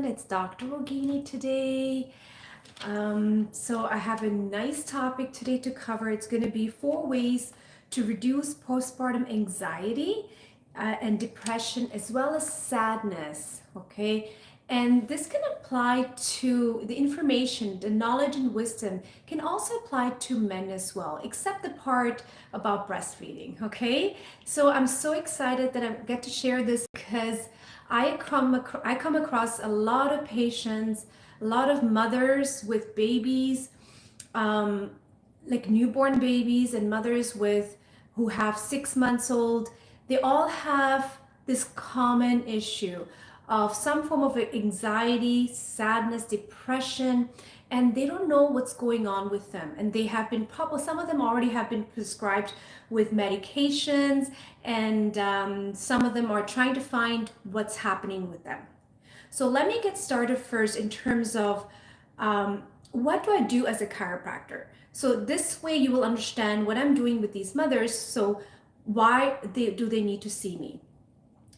It's Dr. Rogini today. So I have a nice topic today to cover. It's going to be 4 ways to reduce postpartum anxiety and depression, as well as sadness. Okay. And this can apply to the information, the knowledge and wisdom can also apply to men as well, except the part about breastfeeding. Okay. So I'm so excited that I get to share this because I come across a lot of patients, a lot of mothers with babies, like newborn babies, and mothers with who have 6 months old. They all have this common issue of some form of anxiety, sadness, depression, and they don't know what's going on with them. And they have been some of them already have been prescribed with medications, and some of them are trying to find what's happening with them. So let me get started first in terms of what do I do as a chiropractor? So this way you will understand what I'm doing with these mothers. So why do they need to see me?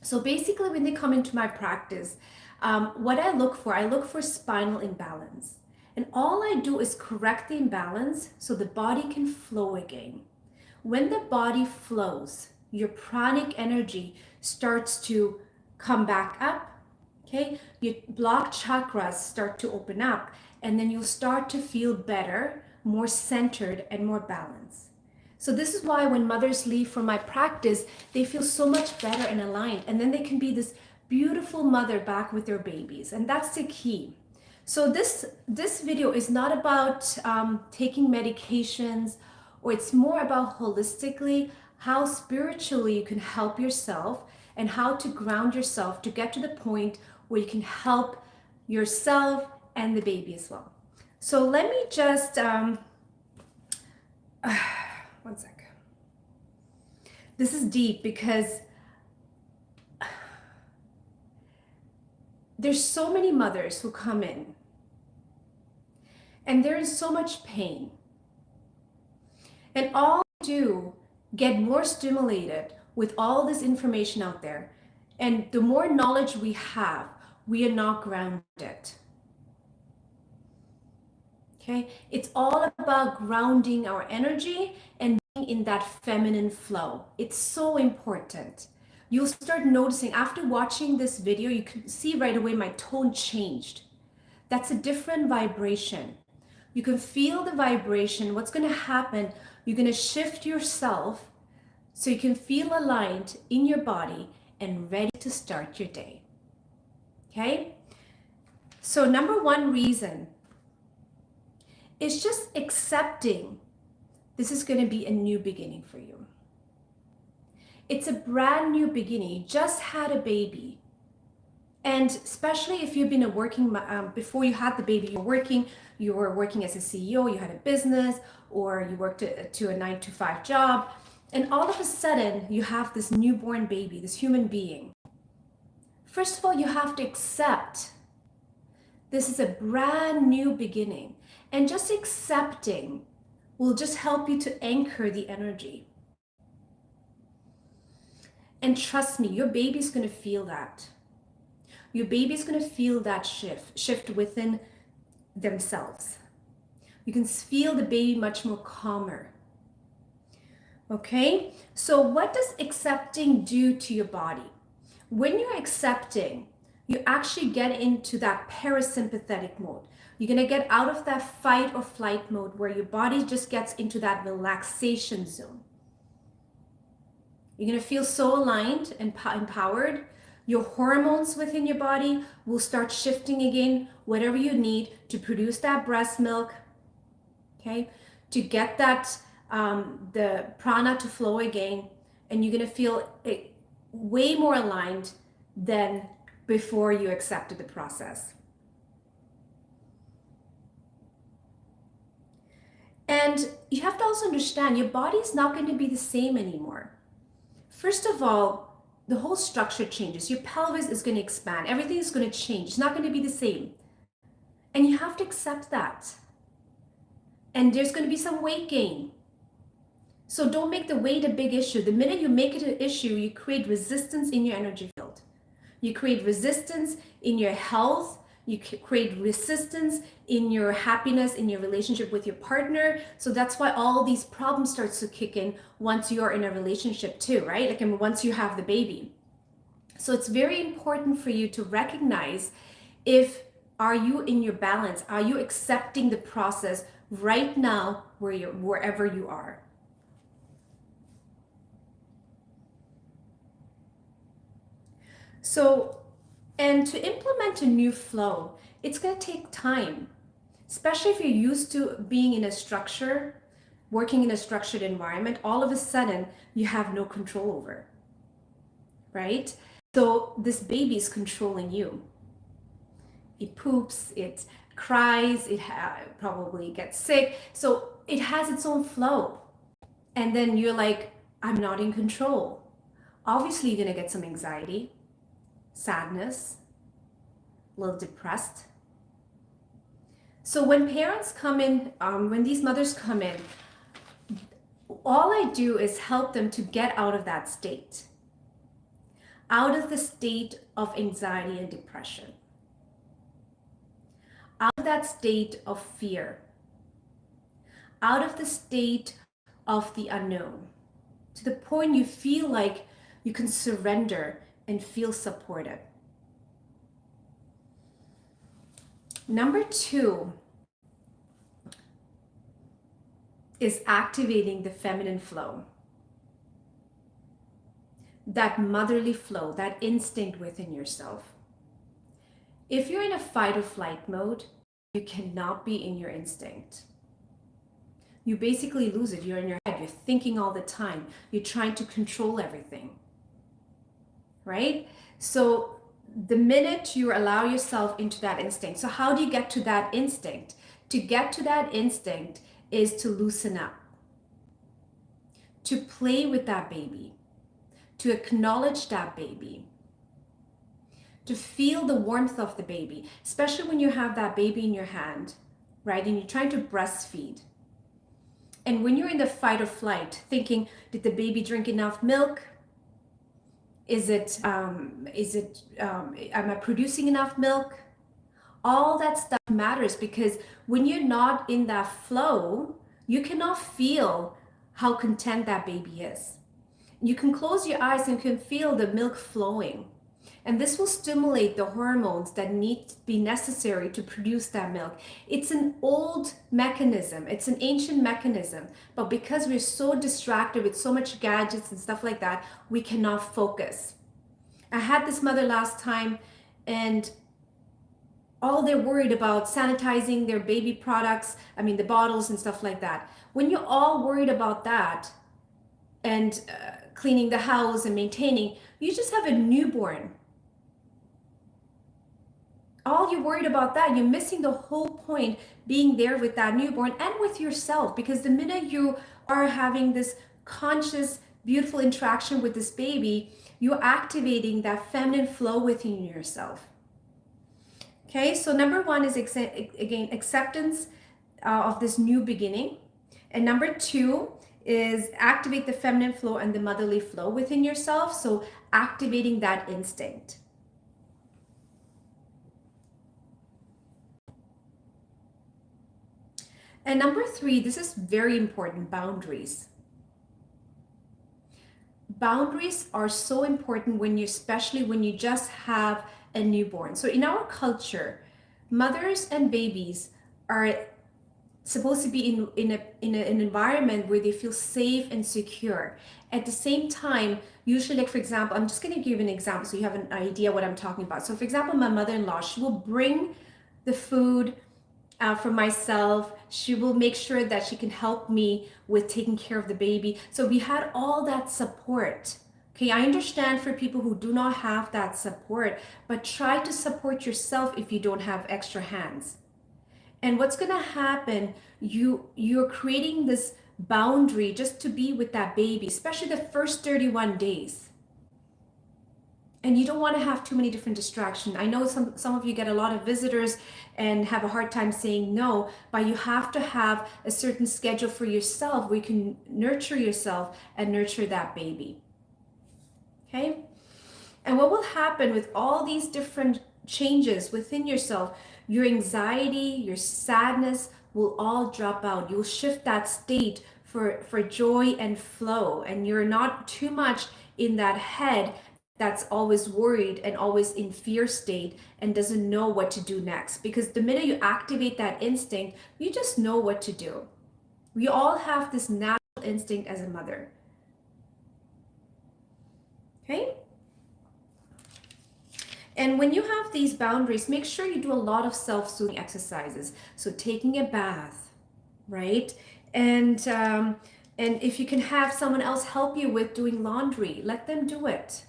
So basically, when they come into my practice, what I look for spinal imbalance. And all I do is correct the imbalance so the body can flow again. When the body flows, your pranic energy starts to come back up. Okay, your blocked chakras start to open up, and then you'll start to feel better, more centered, and more balanced. So this is why when mothers leave from my practice, they feel so much better and aligned, and then they can be this beautiful mother back with their babies, and that's the key. So this video is not about taking medications, or it's more about holistically how spiritually you can help yourself and how to ground yourself to get to the point where you can help yourself and the baby as well. So let me just one sec. This is deep because there's so many mothers who come in and they're in so much pain. And all do get more stimulated with all this information out there. And the more knowledge we have, we are not grounded. Okay, it's all about grounding our energy and being in that feminine flow. It's so important. You'll start noticing after watching this video, you can see right away my tone changed. That's a different vibration. You can feel the vibration. What's going to happen, you're going to shift yourself so you can feel aligned in your body and ready to start your day. Okay? So number one reason is just accepting this is going to be a new beginning for you. It's a brand new beginning. You just had a baby. And especially if you've been working, before you had the baby, you were working as a CEO, you had a business, or you worked to a 9-to-5 job. And all of a sudden, you have this newborn baby, this human being. First of all, you have to accept this is a brand new beginning. And just accepting will just help you to anchor the energy. And trust me, your baby's going to feel that. Your baby's going to feel that shift within themselves. You can feel the baby much more calmer. Okay? So what does accepting do to your body? When you're accepting, you actually get into that parasympathetic mode. You're going to get out of that fight or flight mode where your body just gets into that relaxation zone. You're going to feel so aligned and empowered. Your hormones within your body will start shifting again, whatever you need to produce that breast milk, okay, to get that the prana to flow again, and you're going to feel way more aligned than before you accepted the process. And you have to also understand your body is not going to be the same anymore. First of all, the whole structure changes. Your pelvis is going to expand. Everything is going to change. It's not going to be the same. And you have to accept that. And there's going to be some weight gain. So don't make the weight a big issue. The minute you make it an issue, you create resistance in your energy field. You create resistance in your health. You create resistance in your happiness, in your relationship with your partner. So that's why all these problems starts to kick in once you're in a relationship too, right? Like, and once you have the baby. So it's very important for you to recognize if are you in your balance? Are you accepting the process right now wherever you are? So, and to implement a new flow, it's going to take time, especially if you're used to being in a structure, working in a structured environment. All of a sudden, you have no control over, right? So this baby is controlling you. It poops, it cries, it probably gets sick. So it has its own flow. And then you're like, I'm not in control. Obviously, you're going to get some anxiety, sadness, a little depressed. So when parents come in, when these mothers come in, all I do is help them to get out of that state, out of the state of anxiety and depression, out of that state of fear, out of the state of the unknown, to the point you feel like you can surrender and feel supported. Number 2 is activating the feminine flow, that motherly flow, that instinct within yourself. If you're in a fight or flight mode, you cannot be in your instinct. You basically lose it. You're in your head. You're thinking all the time. You're trying to control everything, right? So the minute you allow yourself into that instinct, so how do you get to that instinct? To get to that instinct is to loosen up, to play with that baby, to acknowledge that baby, to feel the warmth of the baby, especially when you have that baby in your hand, right? And you're trying to breastfeed. And when you're in the fight or flight, thinking, did the baby drink enough milk? Am I producing enough milk? All that stuff matters, because when you're not in that flow, you cannot feel how content that baby is. You can close your eyes and can feel the milk flowing. And this will stimulate the hormones that need to be necessary to produce that milk. It's an old mechanism. It's an ancient mechanism. But because we're so distracted with so much gadgets and stuff like that, we cannot focus. I had this mother last time, and all they're worried about sanitizing their baby products, the bottles and stuff like that. When you're all worried about that and cleaning the house and maintaining, you just have a newborn. All you're worried about that, you're missing the whole point, being there with that newborn and with yourself. Because the minute you are having this conscious, beautiful interaction with this baby, you're activating that feminine flow within yourself. Okay, so number 1 is again acceptance of this new beginning. And number 2 is activate the feminine flow and the motherly flow within yourself. So activating that instinct. And number 3, this is very important, boundaries. Boundaries are so important especially when you just have a newborn. So in our culture, mothers and babies are supposed to be in an environment where they feel safe and secure. At the same time, usually, like for example, I'm just going to give an example so you have an idea what I'm talking about. So for example, my mother-in-law, she will bring the food for myself. She will make sure that she can help me with taking care of the baby. So we had all that support. Okay, I understand for people who do not have that support, but try to support yourself if you don't have extra hands. And what's going to happen, you're creating this boundary just to be with that baby, especially the first 31 days. And you don't want to have too many different distractions. I know some of you get a lot of visitors and have a hard time saying no, but you have to have a certain schedule for yourself where you can nurture yourself and nurture that baby. Okay? And what will happen with all these different changes within yourself, your anxiety, your sadness will all drop out. You'll shift that state for joy and flow, and you're not too much in that head that's always worried and always in fear state and doesn't know what to do next. Because the minute you activate that instinct, you just know what to do. We all have this natural instinct as a mother. Okay? And when you have these boundaries, make sure you do a lot of self-soothing exercises. So taking a bath, right? And if you can have someone else help you with doing laundry, let them do it.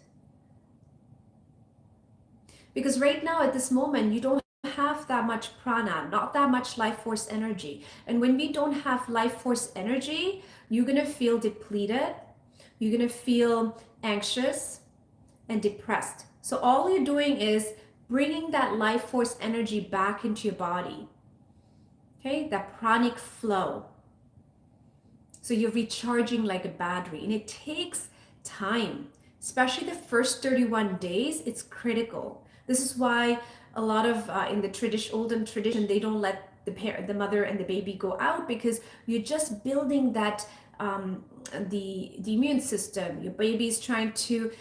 Because right now at this moment, you don't have that much prana, not that much life force energy. And when we don't have life force energy, you're going to feel depleted. You're going to feel anxious and depressed. So all you're doing is bringing that life force energy back into your body. Okay, that pranic flow. So you're recharging like a battery, and it takes time, especially the first 31 days. It's critical. This is why a lot of in the olden tradition, they don't let the mother and the baby go out, because you're just building that the immune system. Your baby is trying to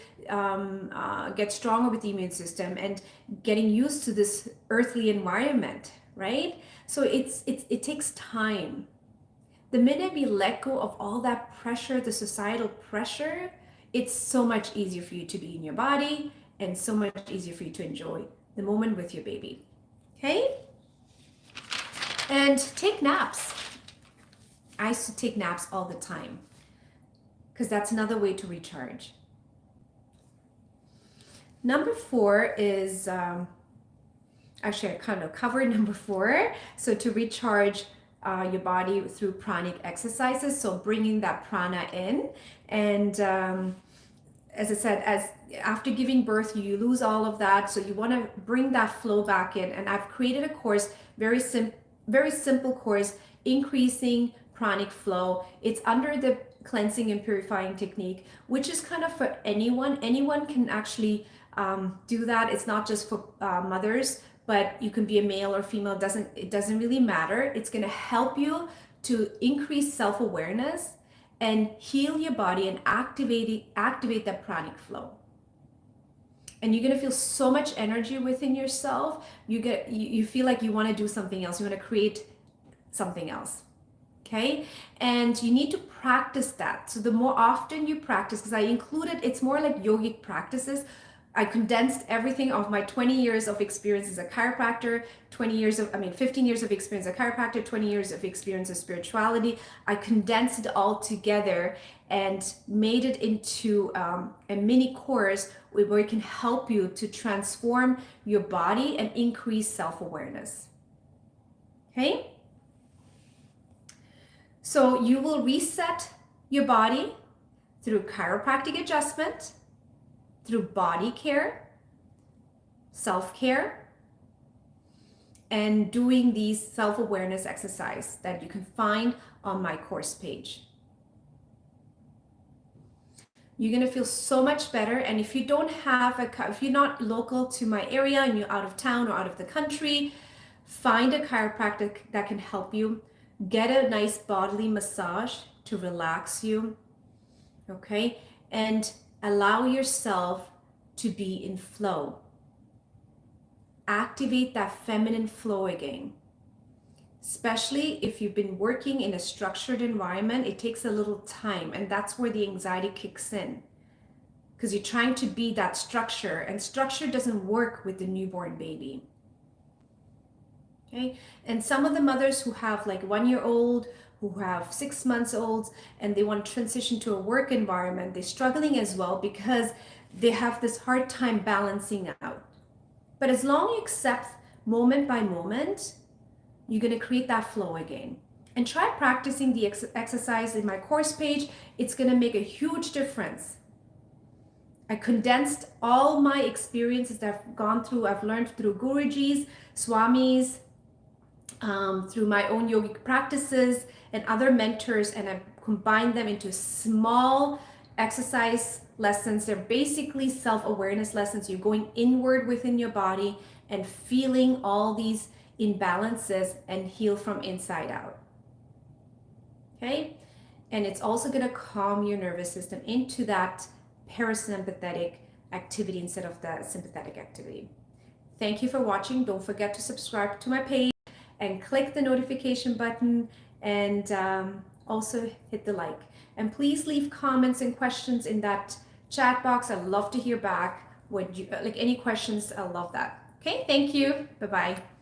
get stronger with the immune system and getting used to this earthly environment, right? So it takes time. The minute we let go of all that pressure, the societal pressure, it's so much easier for you to be in your body and so much easier for you to enjoy the moment with your baby. Okay? And take naps. I used to take naps all the time because that's another way to recharge. Number 4 is, actually I kind of covered number 4. So to recharge your body through pranic exercises, so bringing that prana in. And as I said, after giving birth, you lose all of that, so you want to bring that flow back in. And I've created a course, very simple course, increasing pranic flow. It's under the cleansing and purifying technique, which is kind of for anyone can actually do that. It's not just for mothers, but you can be a male or female. It doesn't really matter. It's going to help you to increase self-awareness and heal your body and activate that pranic flow. And you're going to feel so much energy within yourself. You feel like you want to do something else. You want to create something else. Okay? And you need to practice that. So the more often you practice, because I included, it's more like yogic practices. I condensed everything of my 20 years of experience as a chiropractor, 15 years of experience as a chiropractor, 20 years of experience of spirituality. I condensed it all together and made it into a mini course where it can help you to transform your body and increase self-awareness. Okay? So you will reset your body through chiropractic adjustment, through body care, self-care, and doing these self-awareness exercises that you can find on my course page. You're going to feel so much better. And if you don't have if you're not local to my area and you're out of town or out of the country, find a chiropractor that can help you. Get a nice bodily massage to relax you, okay? And allow yourself to be in flow. Activate that feminine flow again. Especially if you've been working in a structured environment, it takes a little time, and that's where the anxiety kicks in. Because you're trying to be that structure, and structure doesn't work with the newborn baby. Okay? And some of the mothers who have like 1-year-old, who have 6 months olds, and they want to transition to a work environment, they're struggling as well because they have this hard time balancing out. But as long as you accept moment by moment, you're going to create that flow again. And try practicing the exercise in my course page. It's going to make a huge difference. I condensed all my experiences that I've gone through, I've learned through Gurujis, Swamis, through my own yogic practices and other mentors, and I've combined them into small exercise lessons. They're basically self-awareness lessons. You're going inward within your body and feeling all these imbalances and heal from inside out. Okay? And it's also going to calm your nervous system into that parasympathetic activity instead of the sympathetic activity. Thank you for watching. Don't forget to subscribe to my page and click the notification button, and also hit the like. And please leave comments and questions in that chat box. I'd love to hear back what you like, any questions. I love that. Okay, thank you. Bye-bye.